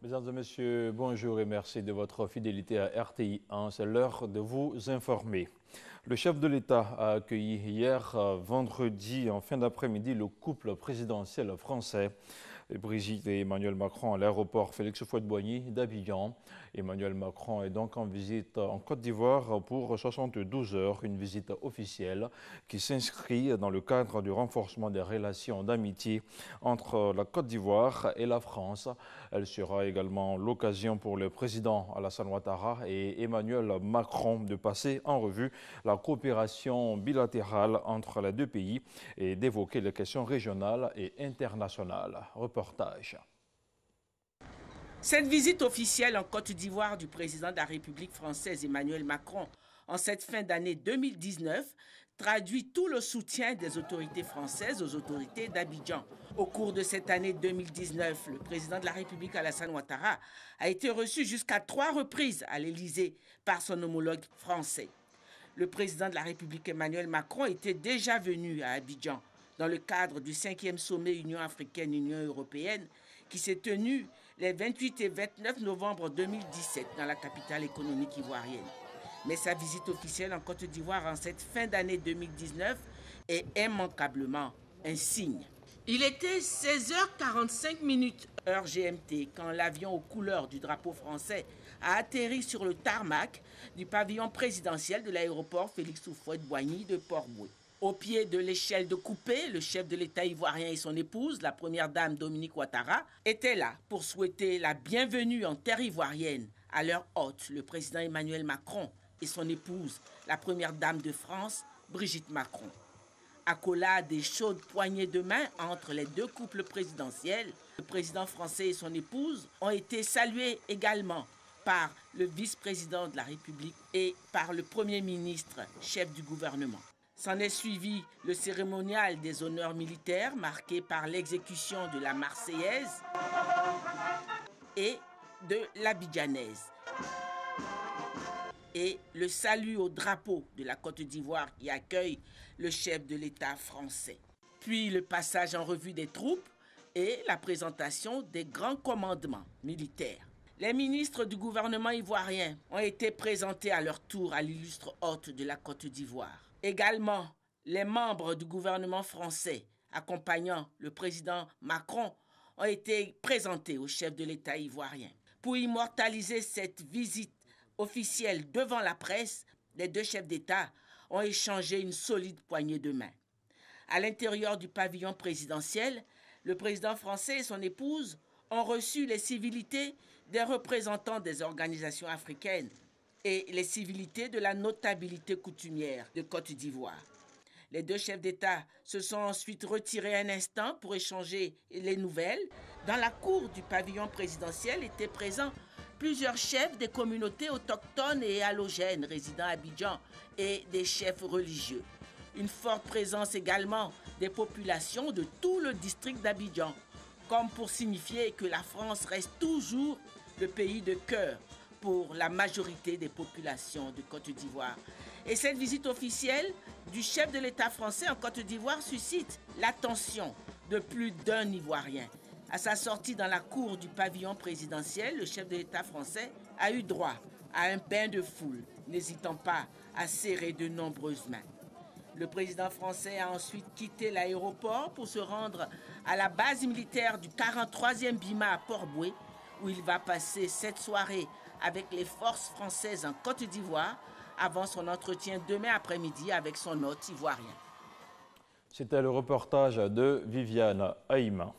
Mesdames et messieurs, bonjour et merci de votre fidélité à RTI 1. C'est l'heure de vous informer. Le chef de l'État a accueilli hier, vendredi, en fin d'après-midi, le couple présidentiel français. Brigitte et Emmanuel Macron à l'aéroport Félix Houphouët-Boigny d'Abidjan. Emmanuel Macron est donc en visite en Côte d'Ivoire pour 72 heures, une visite officielle qui s'inscrit dans le cadre du renforcement des relations d'amitié entre la Côte d'Ivoire et la France. Elle sera également l'occasion pour le président Alassane Ouattara et Emmanuel Macron de passer en revue la coopération bilatérale entre les deux pays et d'évoquer les questions régionales et internationales. Reportage. Cette visite officielle en Côte d'Ivoire du président de la République française Emmanuel Macron en cette fin d'année 2019 traduit tout le soutien des autorités françaises aux autorités d'Abidjan. Au cours de cette année 2019, le président de la République Alassane Ouattara a été reçu jusqu'à 3 reprises à l'Élysée par son homologue français. Le président de la République Emmanuel Macron était déjà venu à Abidjan dans le cadre du 5e sommet Union africaine-Union européenne qui s'est tenu les 28 et 29 novembre 2017 dans la capitale économique ivoirienne. Mais sa visite officielle en Côte d'Ivoire en cette fin d'année 2019 est immanquablement un signe. Il était 16h45 heure GMT quand l'avion aux couleurs du drapeau français a atterri sur le tarmac du pavillon présidentiel de l'aéroport Félix Houphouët-Boigny de Port-Bouët. Au pied de l'échelle de coupé, le chef de l'État ivoirien et son épouse, la première dame Dominique Ouattara, étaient là pour souhaiter la bienvenue en terre ivoirienne à leur hôte, le président Emmanuel Macron, et son épouse, la première dame de France, Brigitte Macron. Accolade et chaudes poignées de main entre les deux couples présidentiels, le président français et son épouse ont été salués également par le vice-président de la République et par le Premier ministre, chef du gouvernement. S'en est suivi le cérémonial des honneurs militaires marqué par l'exécution de la Marseillaise et de l'Abidjanaise et le salut au drapeau de la Côte d'Ivoire qui accueille le chef de l'État français. Puis le passage en revue des troupes et la présentation des grands commandements militaires. Les ministres du gouvernement ivoirien ont été présentés à leur tour à l'illustre hôte de la Côte d'Ivoire. Également, les membres du gouvernement français accompagnant le président Macron ont été présentés au chef de l'État ivoirien. Pour immortaliser cette visite officielle devant la presse, les deux chefs d'État ont échangé une solide poignée de main. À l'intérieur du pavillon présidentiel, le président français et son épouse ont reçu les civilités des représentants des organisations africaines et les civilités de la notabilité coutumière de Côte d'Ivoire. Les deux chefs d'État se sont ensuite retirés un instant pour échanger les nouvelles. Dans la cour du pavillon présidentiel étaient présents plusieurs chefs des communautés autochtones et allogènes résidant à Abidjan et des chefs religieux. Une forte présence également des populations de tout le district d'Abidjan, comme pour signifier que la France reste toujours le pays de cœur pour la majorité des populations de Côte d'Ivoire. Et cette visite officielle du chef de l'État français en Côte d'Ivoire suscite l'attention de plus d'un Ivoirien. À sa sortie dans la cour du pavillon présidentiel, le chef de l'État français a eu droit à un bain de foule, n'hésitant pas à serrer de nombreuses mains. Le président français a ensuite quitté l'aéroport pour se rendre à la base militaire du 43e BIMA à Port-Bouët, où il va passer cette soirée avec les forces françaises en Côte d'Ivoire avant son entretien demain après-midi avec son hôte ivoirien. C'était le reportage de Viviane Haïma.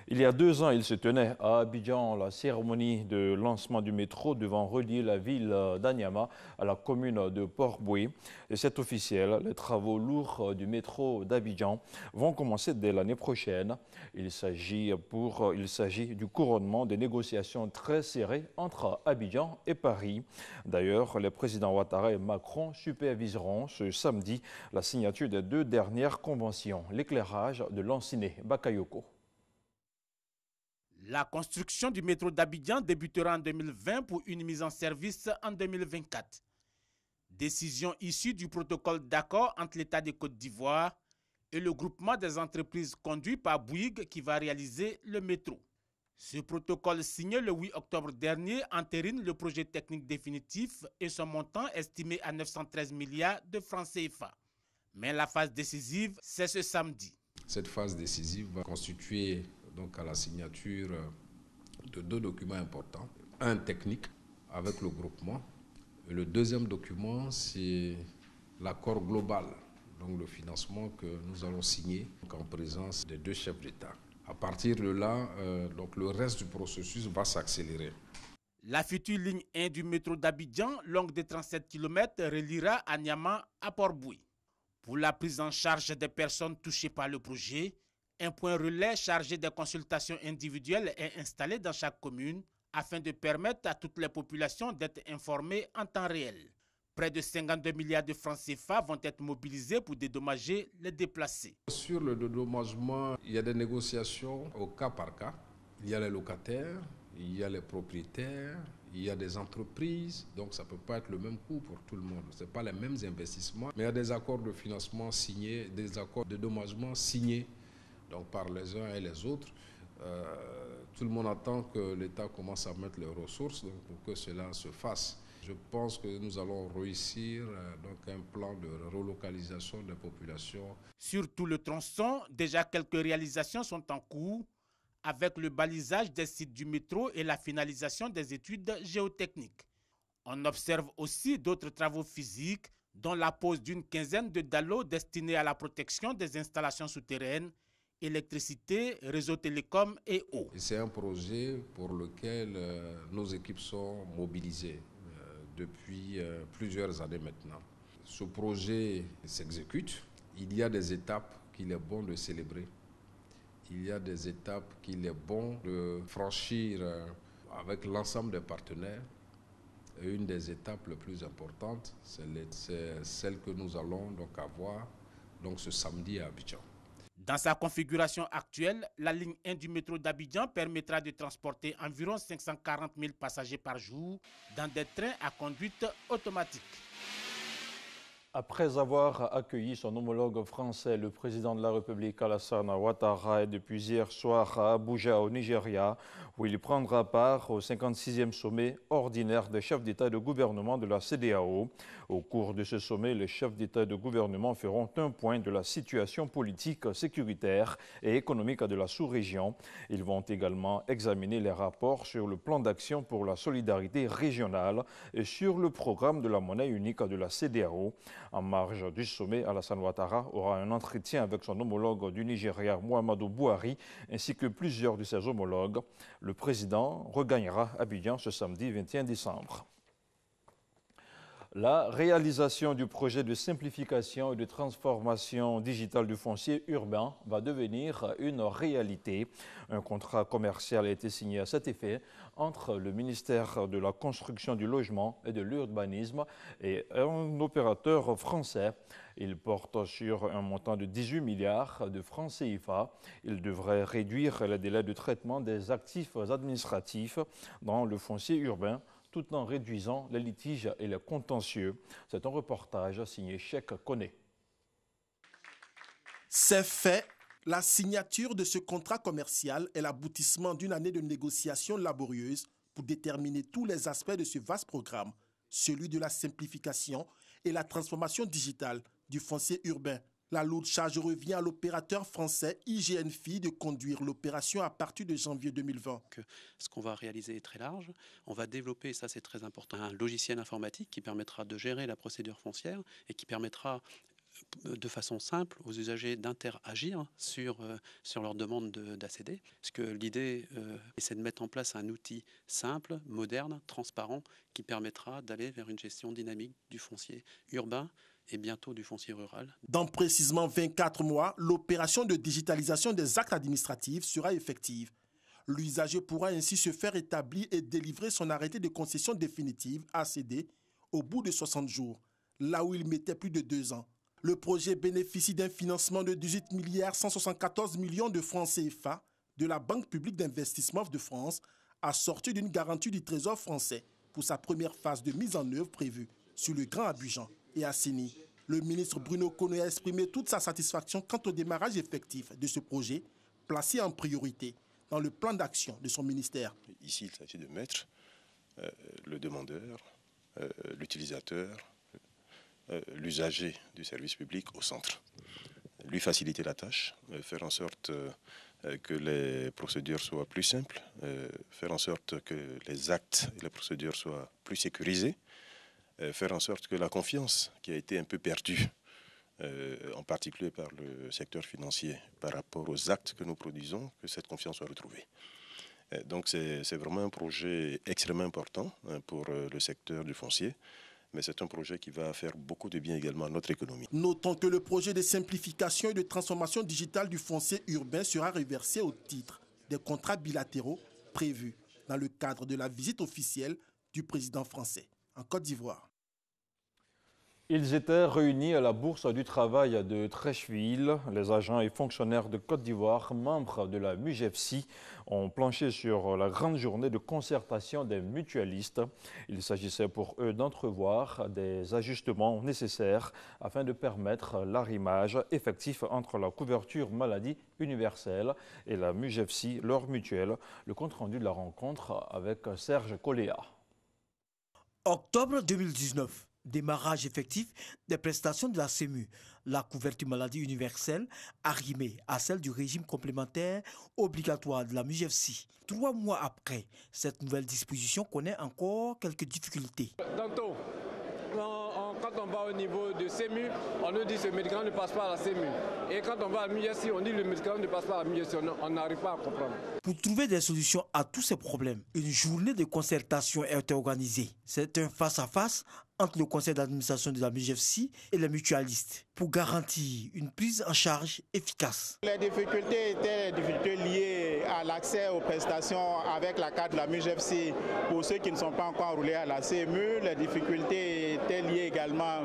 Il y a 2 ans, il se tenait à Abidjan la cérémonie de lancement du métro devant relier la ville d'Anyama à la commune de Port-Bouët. Et c'est officiel, les travaux lourds du métro d'Abidjan vont commencer dès l'année prochaine. Il s'agit du couronnement des négociations très serrées entre Abidjan et Paris. D'ailleurs, les présidents Ouattara et Macron superviseront ce samedi la signature des 2 dernières conventions. L'éclairage de Lanciné Bakayoko. La construction du métro d'Abidjan débutera en 2020 pour une mise en service en 2024. Décision issue du protocole d'accord entre l'État de Côte d'Ivoire et le groupement des entreprises conduit par Bouygues qui va réaliser le métro. Ce protocole signé le 8 octobre dernier entérine le projet technique définitif et son montant estimé à 913 milliards de francs CFA. Mais la phase décisive, c'est ce samedi. Cette phase décisive va constituer donc à la signature de 2 documents importants. Un technique avec le groupement. Et le deuxième document, c'est l'accord global, donc le financement que nous allons signer en présence des 2 chefs d'État. À partir de là, donc le reste du processus va s'accélérer. La future ligne 1 du métro d'Abidjan, longue de 37 km, reliera Anyama à Port-Bouy. Pour la prise en charge des personnes touchées par le projet, un point relais chargé des consultations individuelles est installé dans chaque commune afin de permettre à toutes les populations d'être informées en temps réel. Près de 52 milliards de francs CFA vont être mobilisés pour dédommager les déplacés. Sur le dédommagement, il y a des négociations au cas par cas. Il y a les locataires, il y a les propriétaires, il y a des entreprises. Donc ça ne peut pas être le même coût pour tout le monde. Ce n'est pas les mêmes investissements. Mais il y a des accords de financement signés, des accords de dédommagement signés donc par les uns et les autres. Tout le monde attend que l'État commence à mettre les ressources donc, pour que cela se fasse. Je pense que nous allons réussir donc un plan de relocalisation des populations. Sur tout le tronçon, déjà quelques réalisations sont en cours avec le balisage des sites du métro et la finalisation des études géotechniques. On observe aussi d'autres travaux physiques, dont la pose d'une quinzaine de dallos destinés à la protection des installations souterraines, électricité, réseau télécom et eau. C'est un projet pour lequel nos équipes sont mobilisées depuis plusieurs années maintenant. Ce projet s'exécute. Il y a des étapes qu'il est bon de célébrer. Il y a des étapes qu'il est bon de franchir avec l'ensemble des partenaires. Et une des étapes les plus importantes, c'est celle que nous allons donc avoir donc ce samedi à Abidjan. Dans sa configuration actuelle, la ligne 1 du métro d'Abidjan permettra de transporter environ 540 000 passagers par jour dans des trains à conduite automatique. Après avoir accueilli son homologue français, le président de la République Alassane Ouattara est depuis hier soir à Abuja, au Nigeria, où il prendra part au 56e sommet ordinaire des chefs d'État et de gouvernement de la CEDEAO. Au cours de ce sommet, les chefs d'État et de gouvernement feront un point de la situation politique, sécuritaire et économique de la sous-région. Ils vont également examiner les rapports sur le plan d'action pour la solidarité régionale et sur le programme de la monnaie unique de la CEDEAO. En marge du sommet, Alassane Ouattara aura un entretien avec son homologue du Nigeria, Muhammadu Buhari, ainsi que plusieurs de ses homologues. Le président regagnera Abidjan ce samedi 21 décembre. La réalisation du projet de simplification et de transformation digitale du foncier urbain va devenir une réalité. Un contrat commercial a été signé à cet effet entre le ministère de la Construction, du Logement et de l'Urbanisme et un opérateur français. Il porte sur un montant de 18 milliards de francs CFA. Il devrait réduire les délais de traitement des actifs administratifs dans le foncier urbain, tout en réduisant les litiges et les contentieux. C'est un reportage signé Cheikh Koné. C'est fait. La signature de ce contrat commercial est l'aboutissement d'une année de négociations laborieuses pour déterminer tous les aspects de ce vaste programme, celui de la simplification et la transformation digitale du foncier urbain. La lourde charge revient à l'opérateur français IGNFI de conduire l'opération à partir de janvier 2020. Ce qu'on va réaliser est très large. On va développer, et ça c'est très important, un logiciel informatique qui permettra de gérer la procédure foncière et qui permettra de façon simple aux usagers d'interagir sur leur demande d'accéder. Parce que l'idée, c'est de mettre en place un outil simple, moderne, transparent, qui permettra d'aller vers une gestion dynamique du foncier urbain et bientôt du foncier rural. Dans précisément 24 mois, l'opération de digitalisation des actes administratifs sera effective. L'usager pourra ainsi se faire établir et délivrer son arrêté de concession définitive, ACD, au bout de 60 jours, là où il mettait plus de 2 ans. Le projet bénéficie d'un financement de 18 milliards 174 millions de francs CFA de la Banque publique d'investissement de France, assortie d'une garantie du Trésor français pour sa première phase de mise en œuvre prévue sur le Grand Abidjan et Assini. Le ministre Bruno Koné a exprimé toute sa satisfaction quant au démarrage effectif de ce projet, placé en priorité dans le plan d'action de son ministère. Ici, il s'agit de mettre le demandeur, l'utilisateur, l'usager du service public au centre. Lui faciliter la tâche, faire en sorte que les procédures soient plus simples, faire en sorte que les actes et les procédures soient plus sécurisés, faire en sorte que la confiance qui a été un peu perdue, en particulier par le secteur financier, par rapport aux actes que nous produisons, que cette confiance soit retrouvée. Donc c'est vraiment un projet extrêmement important pour le secteur du foncier, mais c'est un projet qui va faire beaucoup de bien également à notre économie. Notons que le projet de simplification et de transformation digitale du foncier urbain sera reversé au titre des contrats bilatéraux prévus dans le cadre de la visite officielle du président français en Côte d'Ivoire. Ils étaient réunis à la Bourse du Travail de Treichville. Les agents et fonctionnaires de Côte d'Ivoire, membres de la MUJEFSI, ont planché sur la grande journée de concertation des mutualistes. Il s'agissait pour eux d'entrevoir des ajustements nécessaires afin de permettre l'arrimage effectif entre la couverture maladie universelle et la MUJEFSI, leur mutuelle. Le compte-rendu de la rencontre avec Serge Coléa. Octobre 2019. Démarrage effectif des prestations de la CEMU, la couverture maladie universelle, arrimée à celle du régime complémentaire obligatoire de la MUJEFSI. 3 mois après, cette nouvelle disposition connaît encore quelques difficultés. Tantôt, quand on va au niveau de CEMU, on nous dit que ce médicament ne passe pas à la CEMU. Et quand on va à la MUJEFSI, on dit que le médicament ne passe pas à la MUJEFSI. On n'arrive pas à comprendre. Pour trouver des solutions à tous ces problèmes, une journée de concertation a été organisée. C'est un face-à-face entre le conseil d'administration de la MUJEFSI et les mutualistes pour garantir une prise en charge efficace. Les difficultés étaient des difficultés liées à l'accès aux prestations avec la carte de la MUJEFSI pour ceux qui ne sont pas encore enroulés à la CMU. Les difficultés étaient liées également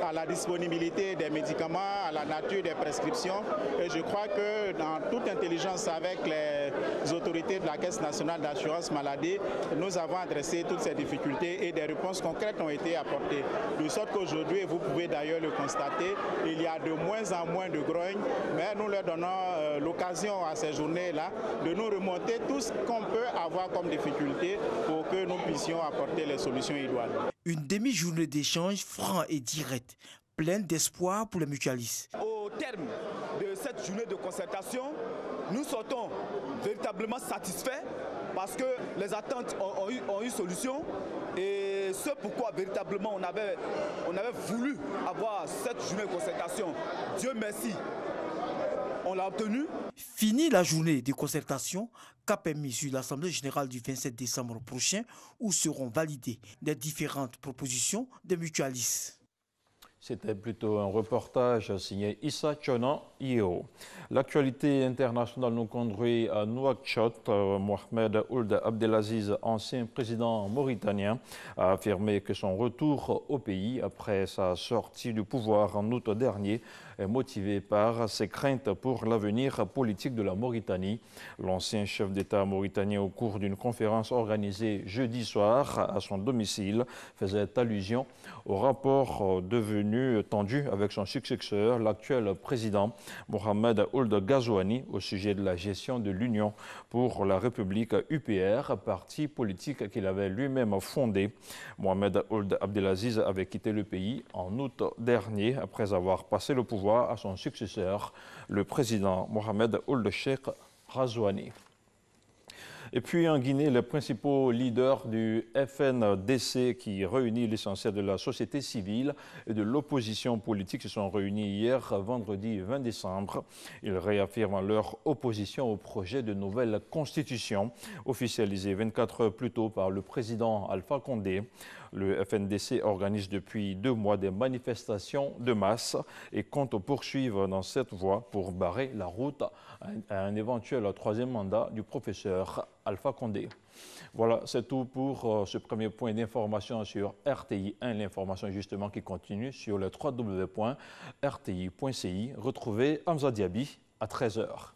à la disponibilité des médicaments, à la nature des prescriptions. Et je crois que dans toute intelligence avec les autorités de la Caisse nationale d'assurance maladie, nous avons adressé toutes ces difficultés et des réponses concrètes ont été apportées. De sorte qu'aujourd'hui, vous pouvez d'ailleurs le constater, il y a de moins en moins de grognes, mais nous leur donnons l'occasion à ces journées-là de nous remonter tout ce qu'on peut avoir comme difficulté pour que nous puissions apporter les solutions idoines. Une demi-journée d'échange franc et direct, pleine d'espoir pour les mutualistes. Au terme de cette journée de concertation, nous sortons véritablement satisfaits parce que les attentes ont eu solution et c'est pourquoi véritablement on avait voulu avoir cette journée de concertation. Dieu merci, on l'a obtenu. Fini la journée de concertation, cap est mis sur l'Assemblée générale du 27 décembre prochain où seront validées les différentes propositions des mutualistes. C'était plutôt un reportage signé Issa Chonan Yeo. L'actualité internationale nous conduit à Nouakchott. Mohamed Ould Abdelaziz, ancien président mauritanien, a affirmé que son retour au pays après sa sortie du pouvoir en août dernier est motivé par ses craintes pour l'avenir politique de la Mauritanie. L'ancien chef d'État mauritanien, au cours d'une conférence organisée jeudi soir à son domicile, faisait allusion au rapport devenu tendu avec son successeur, l'actuel président Mohamed Ould Ghazouani, au sujet de la gestion de l'Union pour la République UPR, parti politique qu'il avait lui-même fondé. Mohamed Ould Abdelaziz avait quitté le pays en août dernier après avoir passé le pouvoir à son successeur, le président Mohamed Ould Cheikh Ghazouani. Et puis en Guinée, les principaux leaders du FNDC, qui réunit l'essentiel de la société civile et de l'opposition politique, se sont réunis hier, vendredi 20 décembre. Ils réaffirment leur opposition au projet de nouvelle constitution, officialisé 24 heures plus tôt par le président Alpha Condé. Le FNDC organise depuis 2 mois des manifestations de masse et compte poursuivre dans cette voie pour barrer la route à un éventuel 3e mandat du professeur Alpha Condé. Voilà, c'est tout pour ce premier point d'information sur RTI 1, l'information justement qui continue sur le www.rti.ci. Retrouvez Hamza Diaby à 13 h.